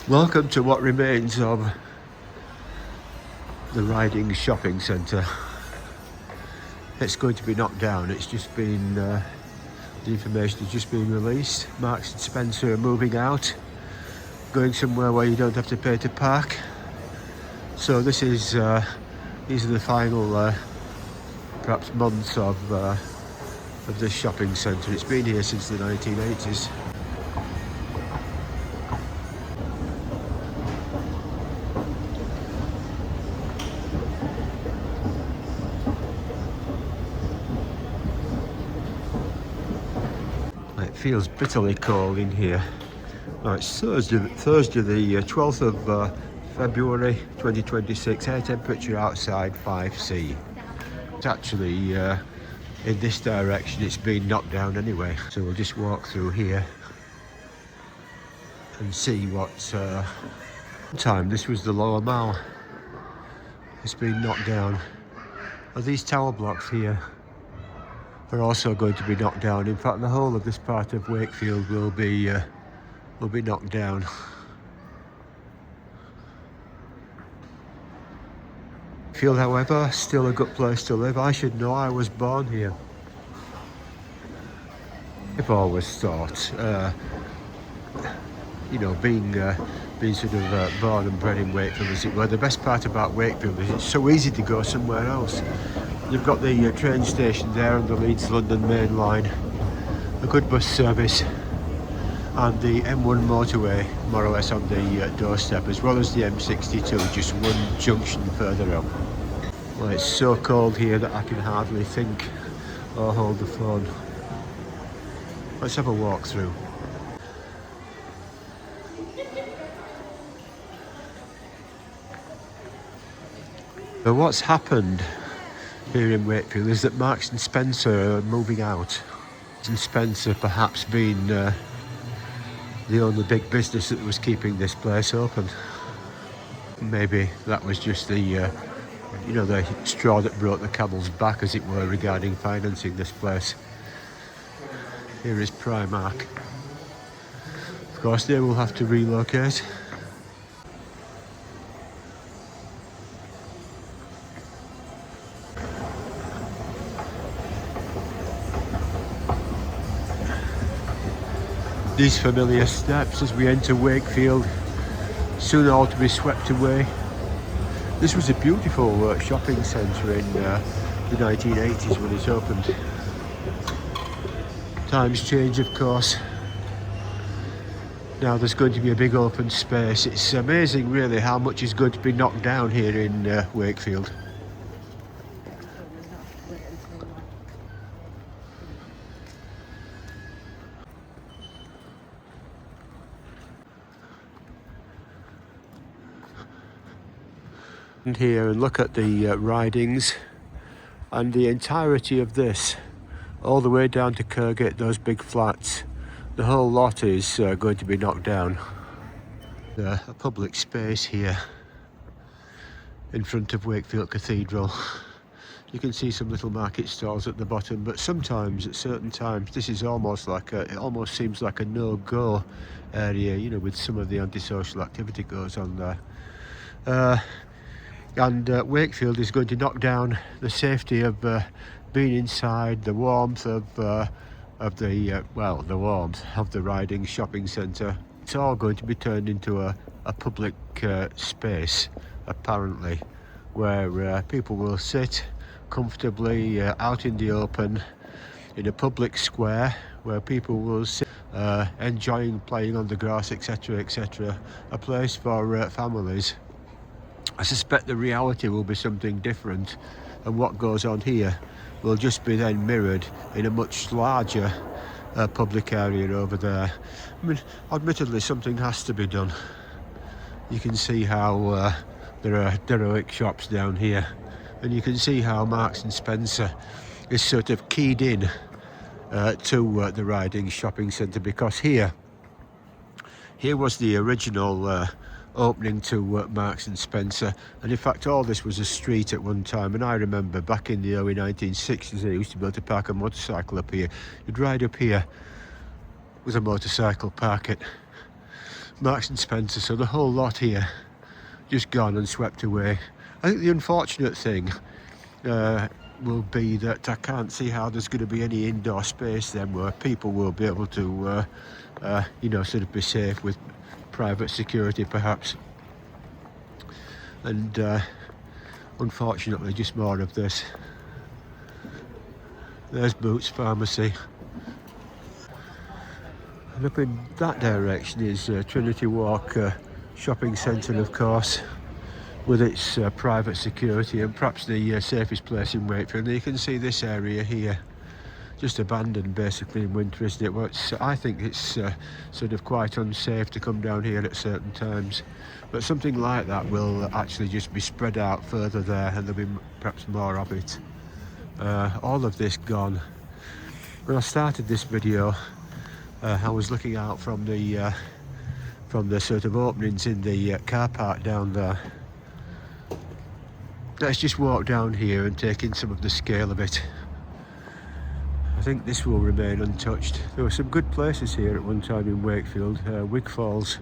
Welcome to what remains of the Riding Shopping Centre. It's going to be knocked down. It's just been, the information has just been released. Marks and Spencer are moving out, going somewhere where you don't have to pay to park. So this is, these are the final, perhaps months of this shopping centre. It's been here since the 1980s. It feels bitterly cold in here. Well, it's Thursday the 12th of February 2026. Air temperature outside 5C. It's actually in this direction. It's been knocked down anyway. So we'll just walk through here and see what time. This was the Lower Mall. It's been knocked down. Are these tower blocks here? Are also going to be knocked down. In fact, the whole of this part of Wakefield will be knocked down. Wakefield, however, still a good place to live. I should know. I was born here. I've always thought, you know, being sort of born and bred in Wakefield, as it were, the best part about Wakefield is it's so easy to go somewhere else. You've got the train station there on the Leeds-London main line, a good bus service, and the M1 motorway more or less on the doorstep, as well as the M62 just one junction further up. Well, it's so cold here that I can hardly think or hold the phone. Let's have a walk through. So what's happened here in Wakefield is that Marks and Spencer are moving out. And Spencer perhaps being the only big business that was keeping this place open. Maybe that was just the, you know, the straw that broke the camel's back, as it were, regarding financing this place. Here is Primark. Of course, they will have to relocate. These familiar steps as we enter Wakefield, soon all to be swept away. This was a beautiful shopping centre in the 1980s when it opened. Times change, of course. Now there's going to be a big open space. It's amazing really how much is going to be knocked down here in Wakefield. Here and look at the ridings and the entirety of this, all the way down to Kirkgate, those big flats. The whole lot is going to be knocked down. A public space here in front of Wakefield Cathedral. You can see some little market stalls at the bottom, but sometimes, at certain times, this is almost like it almost seems like a no-go area, you know, with some of the antisocial activity goes on there. And Wakefield is going to knock down the safety of being inside, the warmth of the warmth of the Riding Shopping Centre. It's all going to be turned into a public space, apparently, where people will sit comfortably out in the open, in a public square, where people will sit enjoying playing on the grass, etc., etc. A place for families. I suspect the reality will be something different, and what goes on here will just be then mirrored in a much larger public area over there. I mean, admittedly, something has to be done. You can see how there are heroic shops down here, and you can see how Marks and Spencer is sort of keyed in to the Riding Shopping Centre, because here was the original opening to Marks and Spencer, and in fact all this was a street at one time. And I remember back in the early 1960s they used to be able to park a motorcycle up here. You'd ride up here with a motorcycle, park it, Marks and Spencer, so the whole lot here just gone and swept away. I think the unfortunate thing will be that I can't see how there's going to be any indoor space then where people will be able to you know, sort of be safe with private security perhaps. And unfortunately just more of this. There's Boots Pharmacy. And up in that direction is Trinity Walk shopping centre, of course, with its private security and perhaps the safest place in Wakefield. And you can see this area here just abandoned basically in winter, isn't it? Well, I think it's sort of quite unsafe to come down here at certain times, but something like that will actually just be spread out further there and there'll be perhaps more of it. All of this gone. When I started this video, I was looking out from the sort of openings in the car park down there. Let's just walk down here and take in some of the scale of it. I think this will remain untouched. There were some good places here at one time in Wakefield, Wigfalls,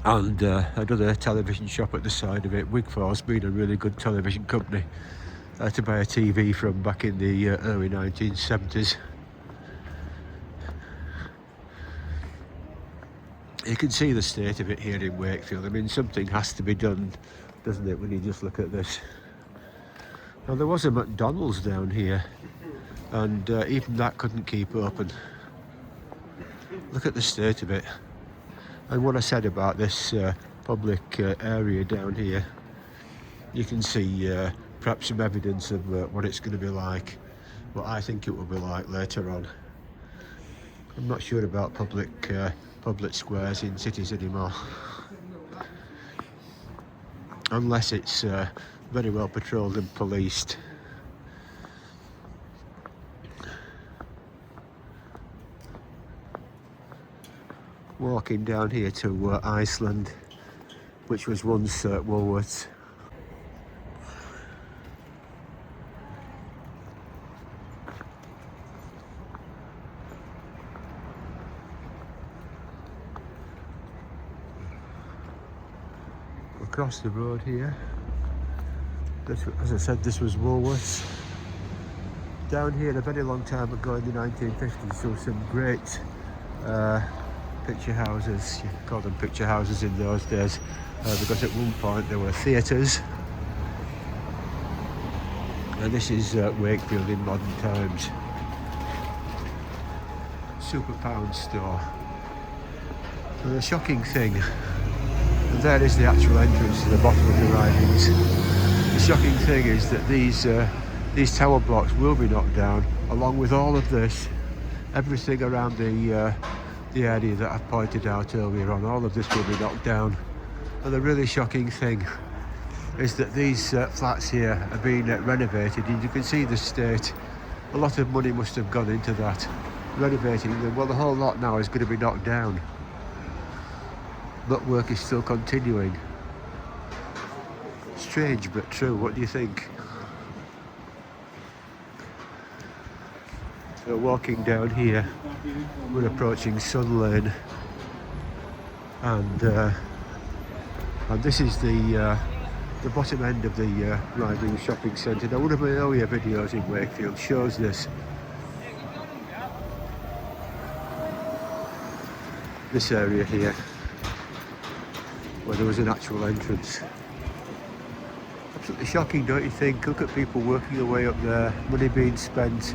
and another television shop at the side of it. Wigfalls being a really good television company to buy a TV from back in the early 1970s. You can see the state of it here in Wakefield. I mean, something has to be done, doesn't it, when you just look at this. Now, there was a McDonald's down here, and even that couldn't keep open. Look at the state of it. And what I said about this public area down here, you can see perhaps some evidence of what it's going to be like, what I think it will be like later on. I'm not sure about public squares in cities anymore, unless it's very well patrolled and policed. Walking down here to Iceland, which was once Woolworths. Across the road here, as I said, this was Woolworths. Down here a very long time ago in the 1950s, there were some great picture houses. You called them picture houses in those days because at one point there were theatres. And this is Wakefield in modern times. Super Pound store. And the shocking thing, and there is the actual entrance to the bottom of the ridings. The shocking thing is that these tower blocks will be knocked down, along with all of this, everything around the area that I've pointed out earlier on. All of this will be knocked down. And the really shocking thing is that these flats here are being renovated, and you can see the state. A lot of money must have gone into that, renovating them. Well, the whole lot now is going to be knocked down, but work is still continuing. Strange but true. What do you think? So walking down here, we're approaching Sun Lane, and this is the bottom end of the Riding Shopping Centre. Now, one of my earlier videos in Wakefield shows this. This area here, where there was an actual entrance. Absolutely shocking, don't you think? Look at people working their way up there, money being spent,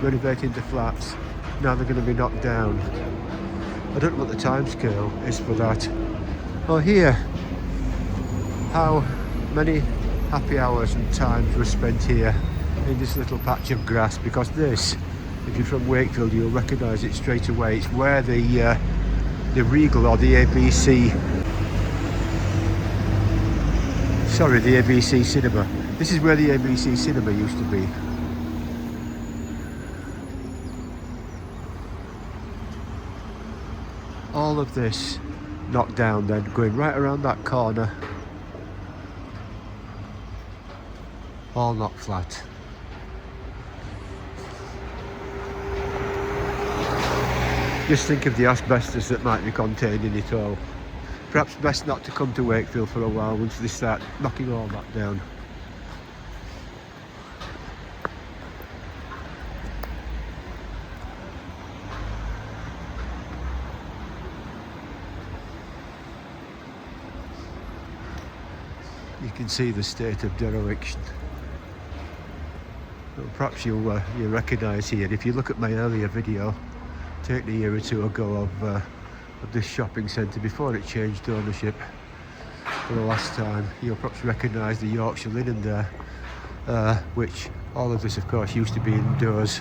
renovating the flats. Now they're going to be knocked down. I don't know what the timescale is for that. Oh, here, how many happy hours and times were spent here in this little patch of grass, because this, if you're from Wakefield, you'll recognise it straight away. It's where the Regal or the ABC, sorry, the ABC Cinema. This is where the ABC Cinema used to be. All of this knocked down then, going right around that corner. All knocked flat. Just think of the asbestos that might be contained in it all. Perhaps best not to come to Wakefield for a while once they start knocking all that down. You can see the state of dereliction. Well, perhaps you'll recognise here, if you look at my earlier video, taken a year or two ago of this shopping centre before it changed ownership for the last time, you'll perhaps recognise the Yorkshire linen there, which all of this of course used to be indoors.